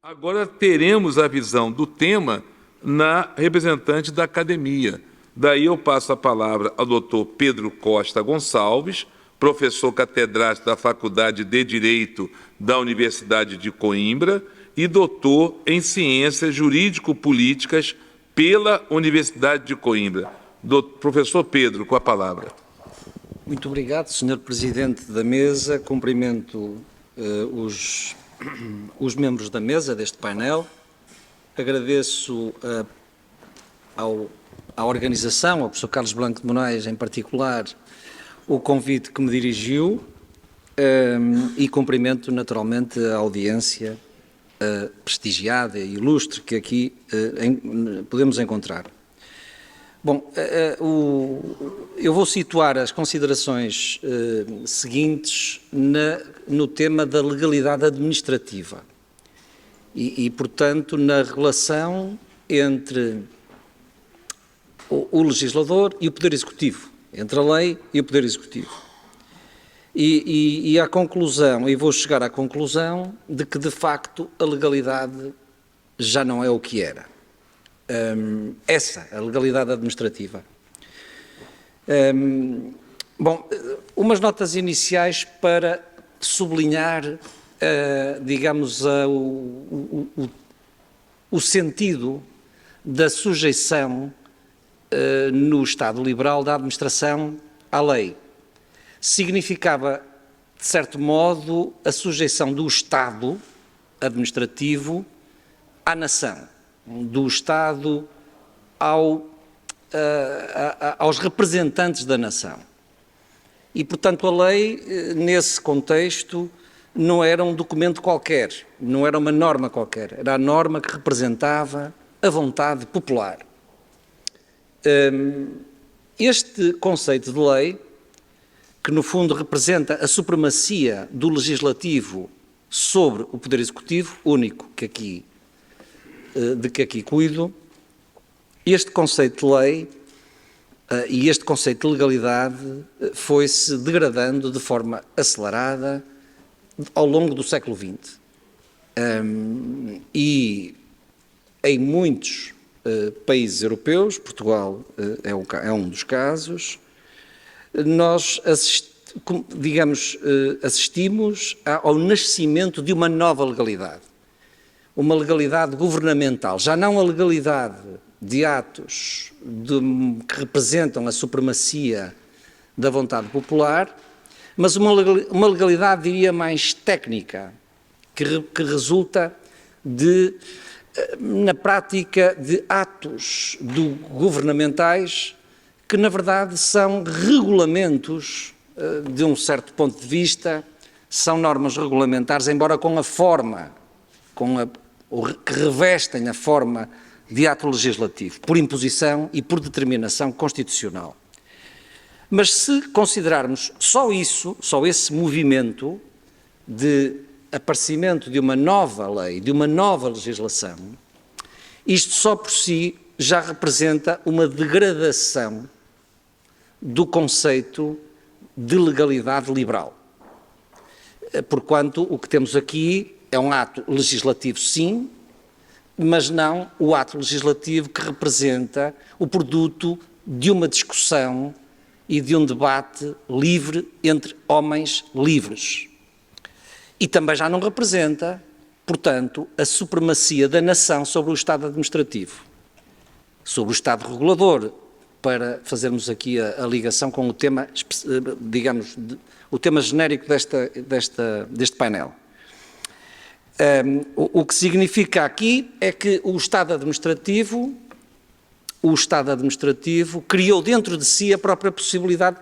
Agora teremos a visão do tema na representante da academia. Daí eu passo a palavra ao doutor Pedro Costa Gonçalves, professor catedrático da Faculdade de Direito da Universidade de Coimbra e doutor em Ciências Jurídico-Políticas pela Universidade de Coimbra. Professor Pedro, com a palavra. Muito obrigado, Sr. Presidente da Mesa. Cumprimento os membros da mesa deste painel. Agradeço à organização, ao professor Carlos Blanco de Moraes em particular, o convite que me dirigiu e cumprimento naturalmente a audiência prestigiada e ilustre que aqui podemos encontrar. Bom, eu vou situar as considerações seguintes no tema da legalidade administrativa e, portanto, na relação entre o legislador e o Poder Executivo, entre a lei e o Poder Executivo. E a conclusão, e vou chegar à conclusão de que, de facto, a legalidade já não é o que era. A legalidade administrativa. Bom, umas notas iniciais para sublinhar, digamos, o sentido da sujeição no Estado liberal da administração à lei. Significava, de certo modo, a sujeição do Estado administrativo à nação, do Estado aos representantes da nação. E, portanto, a lei, nesse contexto, não era um documento qualquer, não era uma norma qualquer, era a norma que representava a vontade popular. Este conceito de lei, que no fundo representa a supremacia do legislativo sobre o Poder Executivo, único de que aqui cuido, este conceito de lei e este conceito de legalidade foi-se degradando de forma acelerada ao longo do século XX. E em muitos países europeus, Portugal é um dos casos, nós assistimos ao nascimento de uma nova legalidade. Uma legalidade governamental, já não a legalidade de atos que representam a supremacia da vontade popular, mas uma legalidade, diria, mais técnica, que resulta na prática de atos governamentais que, na verdade, são regulamentos, de um certo ponto de vista, são normas regulamentares, embora com a forma, que revestem a forma de ato legislativo, por imposição e por determinação constitucional. Mas se considerarmos só esse movimento de aparecimento de uma nova lei, de uma nova legislação, isto só por si já representa uma degradação do conceito de legalidade liberal. Porquanto o que temos aqui é um ato legislativo, sim, mas não o ato legislativo que representa o produto de uma discussão e de um debate livre entre homens livres. E também já não representa, portanto, a supremacia da nação sobre o Estado administrativo, sobre o Estado regulador, para fazermos aqui a ligação com o tema, digamos, o tema genérico deste painel. O que significa aqui é que o Estado administrativo criou dentro de si a própria possibilidade,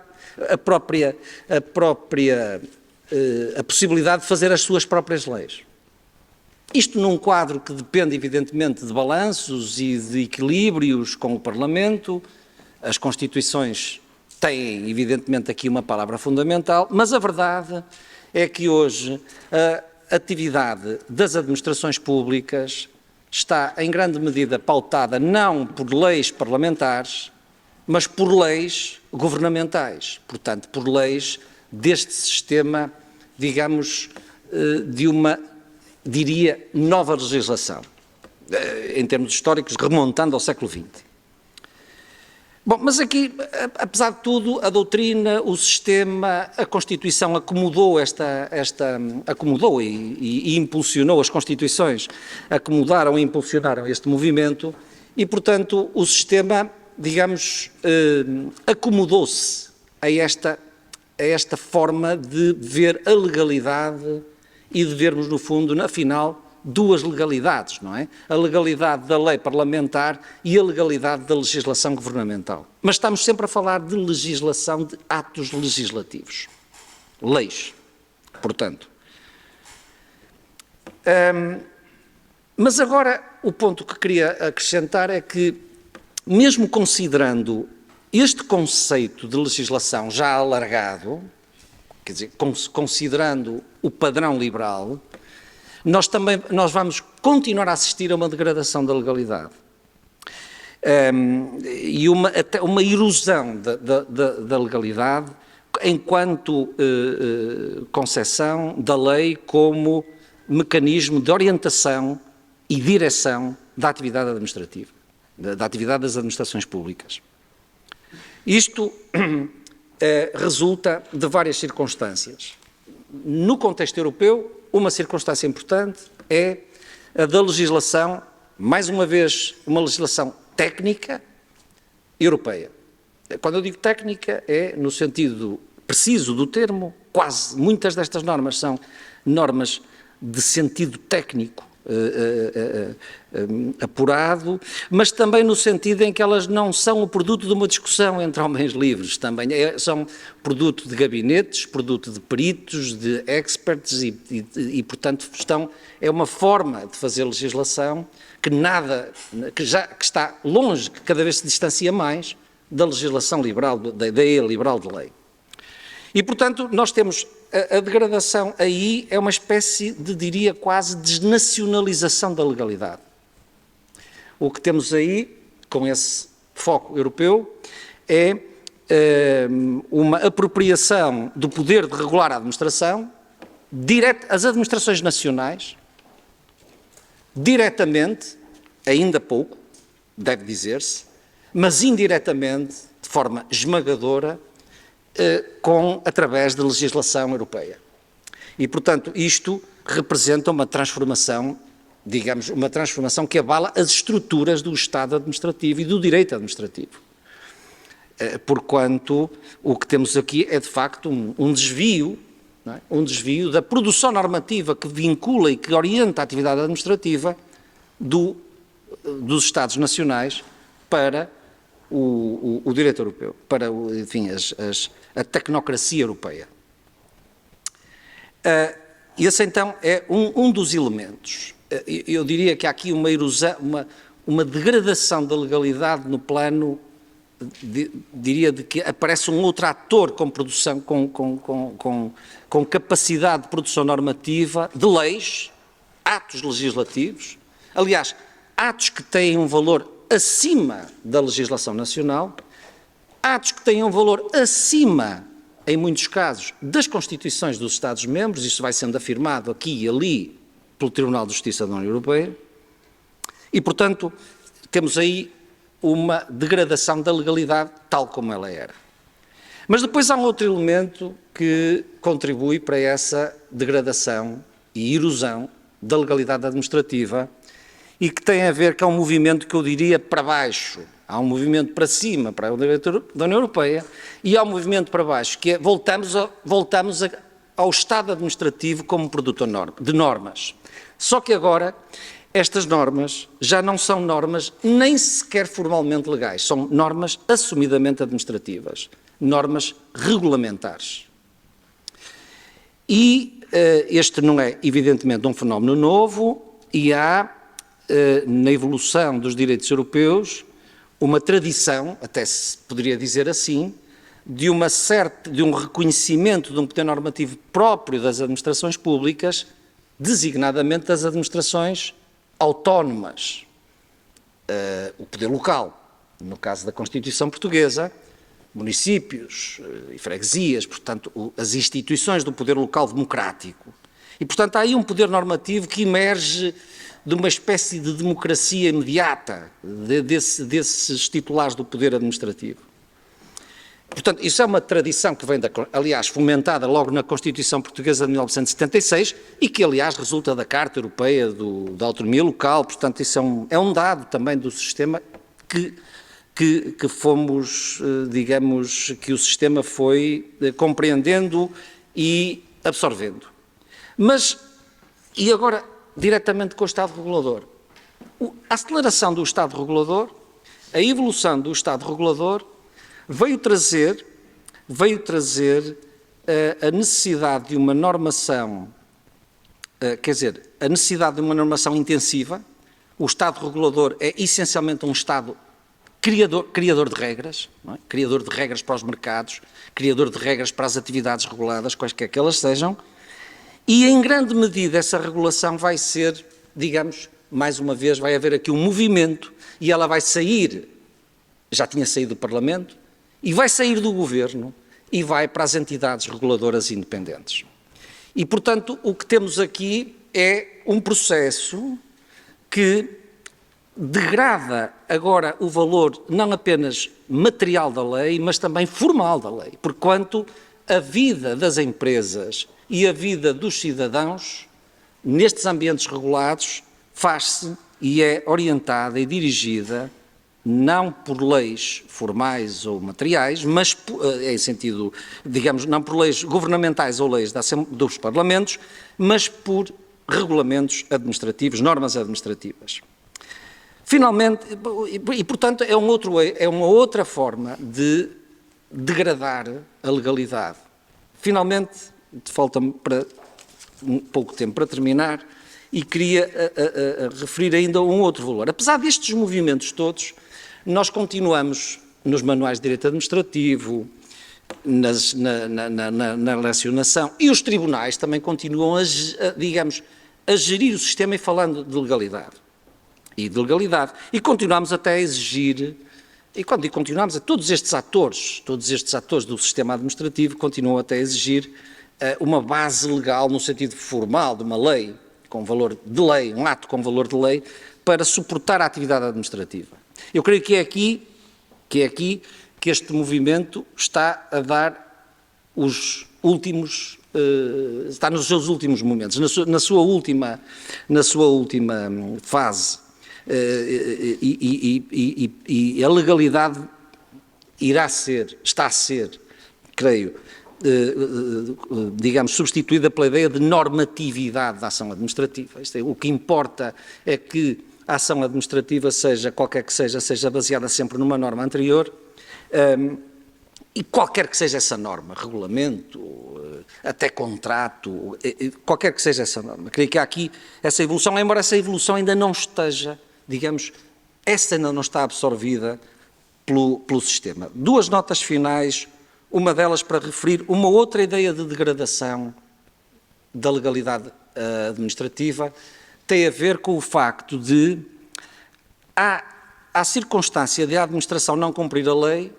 a possibilidade de fazer as suas próprias leis. Isto num quadro que depende, evidentemente, de balanços e de equilíbrios com o Parlamento. As Constituições têm, evidentemente, aqui uma palavra fundamental, mas a verdade é que hoje a atividade das administrações públicas está, em grande medida, pautada não por leis parlamentares, mas por leis governamentais, portanto, por leis deste sistema, digamos, de uma diria, nova legislação, em termos históricos, remontando ao século XX. Bom, mas aqui, apesar de tudo, a doutrina, o sistema, a Constituição acomodou acomodou e impulsionou, as Constituições acomodaram e impulsionaram este movimento e, portanto, o sistema, digamos, acomodou-se a esta forma de ver a legalidade e de vermos, no fundo, afinal, duas legalidades, não é? A legalidade da lei parlamentar e a legalidade da legislação governamental. Mas estamos sempre a falar de legislação, de atos legislativos. Leis, portanto. Mas agora, o ponto que queria acrescentar é que, mesmo considerando este conceito de legislação já alargado, quer dizer, considerando o padrão liberal, nós vamos continuar a assistir a uma degradação da legalidade e até uma erosão da legalidade enquanto concepção da lei como mecanismo de orientação e direção da atividade administrativa, da atividade das administrações públicas. Isto resulta de várias circunstâncias. No contexto europeu, uma circunstância importante é a da legislação, mais uma vez, uma legislação técnica europeia. Quando eu digo técnica, é no sentido preciso do termo, muitas destas normas são normas de sentido técnico apurado, mas também no sentido em que elas não são o produto de uma discussão entre homens livres, também são produto de gabinetes, produto de peritos, de experts e portanto, é uma forma de fazer legislação que está longe, que cada vez se distancia mais da legislação liberal, da ideia liberal de lei. E, portanto, nós temos a degradação aí, é uma espécie de, diria, quase desnacionalização da legalidade. O que temos aí, com esse foco europeu, é uma apropriação do poder de regular a administração, as administrações nacionais, diretamente, ainda pouco, deve dizer-se, mas indiretamente, de forma esmagadora, através da legislação europeia. E, portanto, isto representa uma transformação, digamos, uma transformação que abala as estruturas do Estado administrativo e do direito administrativo. Porquanto, o que temos aqui é, de facto, um desvio, não é? Um desvio da produção normativa que vincula e que orienta a atividade administrativa dos Estados nacionais para o direito europeu, para, enfim, a tecnocracia europeia. Esse, então, é um dos elementos. Eu diria que há aqui uma erosão, uma degradação da legalidade no plano, diria, de que aparece um outro ator com produção, com capacidade de produção normativa de leis, atos legislativos, aliás, atos que têm um valor acima da legislação nacional, atos que têm um valor acima, em muitos casos, das Constituições dos Estados-membros, isso vai sendo afirmado aqui e ali pelo Tribunal de Justiça da União Europeia, e, portanto, temos aí uma degradação da legalidade tal como ela era. Mas depois há um outro elemento que contribui para essa degradação e erosão da legalidade administrativa, e que tem a ver com um movimento que eu diria para baixo. Há um movimento para cima, para o direito da União Europeia, e há um movimento para baixo, que é voltamos ao Estado administrativo como produtor de normas. Só que agora, estas normas já não são normas nem sequer formalmente legais, são normas assumidamente administrativas, normas regulamentares. E este não é, evidentemente, um fenómeno novo, e há na evolução dos direitos europeus, uma tradição, até se poderia dizer assim, de um reconhecimento de um poder normativo próprio das administrações públicas, designadamente das administrações autónomas, o poder local, no caso da Constituição Portuguesa, municípios e freguesias, portanto, as instituições do poder local democrático. E, portanto, há aí um poder normativo que emerge de uma espécie de democracia imediata desses titulares do poder administrativo. Portanto, isso é uma tradição que vem, aliás, fomentada logo na Constituição Portuguesa de 1976 e que, aliás, resulta da Carta Europeia da Autonomia Local. Portanto, isso é um dado também do sistema que fomos, digamos, que o sistema foi compreendendo e absorvendo. Mas, e agora, diretamente com o Estado Regulador. A aceleração do Estado Regulador, a evolução do Estado Regulador, veio trazer a necessidade de uma normação, a necessidade de uma normação intensiva. O Estado Regulador é essencialmente um Estado criador de regras, não é? Criador de regras para os mercados, criador de regras para as atividades reguladas, quaisquer que elas sejam, e em grande medida essa regulação vai ser, digamos, mais uma vez, vai haver aqui um movimento e ela vai sair, já tinha saído do Parlamento, e vai sair do Governo e vai para as entidades reguladoras independentes. E, portanto, o que temos aqui é um processo que degrada agora o valor não apenas material da lei, mas também formal da lei, porquanto a vida das empresas e a vida dos cidadãos, nestes ambientes regulados, faz-se e é orientada e dirigida não por leis formais ou materiais, mas em sentido, digamos, não por leis governamentais ou leis dos parlamentos, mas por regulamentos administrativos, normas administrativas. Finalmente, e portanto é uma outra forma de degradar a legalidade. Finalmente, falta-me um pouco tempo para terminar, e queria referir ainda um outro valor. Apesar destes movimentos todos, nós continuamos nos manuais de direito administrativo, na lecionação, e os tribunais também continuam digamos, a gerir o sistema e falando de legalidade. E continuamos até a exigir, e quando continuamos, todos estes atores do sistema administrativo continuam até a exigir uma base legal no sentido formal de uma lei, com valor de lei, um ato com valor de lei, para suportar a atividade administrativa. Eu creio que é aqui que este movimento está a dar os últimos, está nos seus últimos momentos, na sua última fase. E a legalidade está a ser, creio, digamos, substituída pela ideia de normatividade da ação administrativa. O que importa é que a ação administrativa, seja qualquer que seja baseada sempre numa norma anterior, e qualquer que seja essa norma, regulamento, até contrato, qualquer que seja essa norma. Creio que há aqui essa evolução, embora essa evolução ainda não esteja, digamos, essa ainda não está absorvida pelo sistema. Duas notas finais, uma delas para referir uma outra ideia de degradação da legalidade administrativa, tem a ver com o facto de, à circunstância de a administração não cumprir a lei,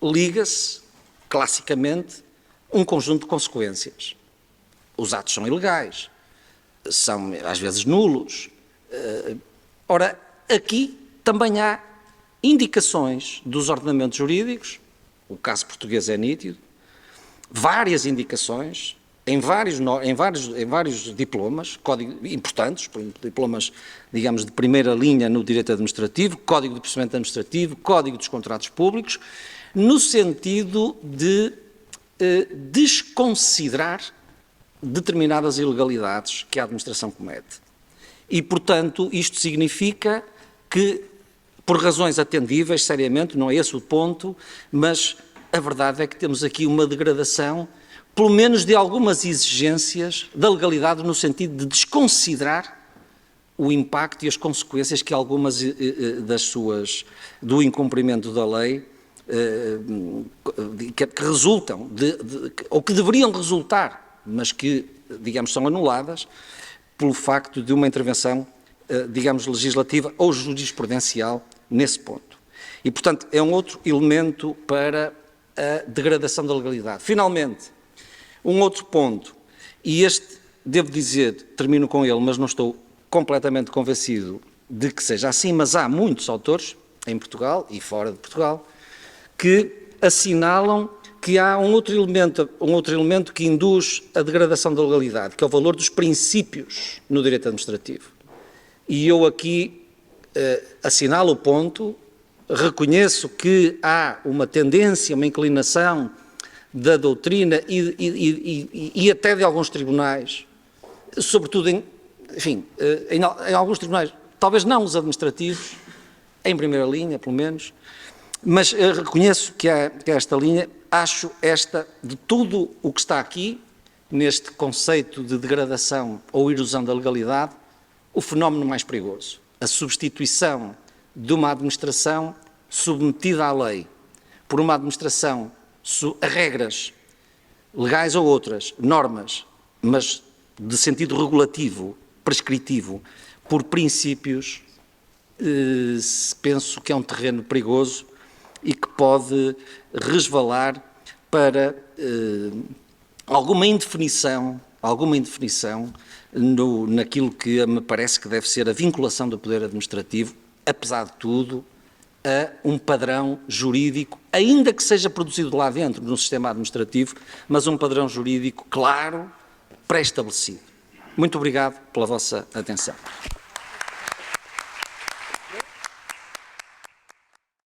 liga-se, classicamente, um conjunto de consequências. Os atos são ilegais, são às vezes nulos. Ora, aqui também há indicações dos ordenamentos jurídicos, o caso português é nítido, várias indicações, em vários diplomas, importantes, diplomas, digamos, de primeira linha no direito administrativo, Código de Procedimento Administrativo, Código dos Contratos Públicos, no sentido de desconsiderar determinadas ilegalidades que a administração comete. E, portanto, isto significa que, por razões atendíveis, seriamente, não é esse o ponto, mas a verdade é que temos aqui uma degradação, pelo menos de algumas exigências da legalidade, no sentido de desconsiderar o impacto e as consequências que algumas do incumprimento da lei que resultam, ou que deveriam resultar, mas que, digamos, são anuladas pelo facto de uma intervenção, digamos, legislativa ou jurisprudencial nesse ponto. E, portanto, é um outro elemento para a degradação da legalidade. Finalmente, um outro ponto, e este devo dizer, termino com ele, mas não estou completamente convencido de que seja assim, mas há muitos autores, em Portugal e fora de Portugal, que assinalam que há um outro elemento que induz a degradação da legalidade, que é o valor dos princípios no direito administrativo. E eu aqui assinalo o ponto, reconheço que há uma tendência, uma inclinação da doutrina e até de alguns tribunais, sobretudo em alguns tribunais, talvez não os administrativos, em primeira linha, pelo menos, mas reconheço que há esta linha, acho esta, de tudo o que está aqui, neste conceito de degradação ou erosão da legalidade, o fenómeno mais perigoso. A substituição de uma administração submetida à lei por uma administração a regras legais ou outras, normas, mas de sentido regulativo, prescritivo, por princípios, penso que é um terreno perigoso e que pode resvalar para alguma indefinição naquilo que me parece que deve ser a vinculação do poder administrativo, apesar de tudo, a um padrão jurídico, ainda que seja produzido lá dentro no sistema administrativo, mas um padrão jurídico claro, pré-estabelecido. Muito obrigado pela vossa atenção.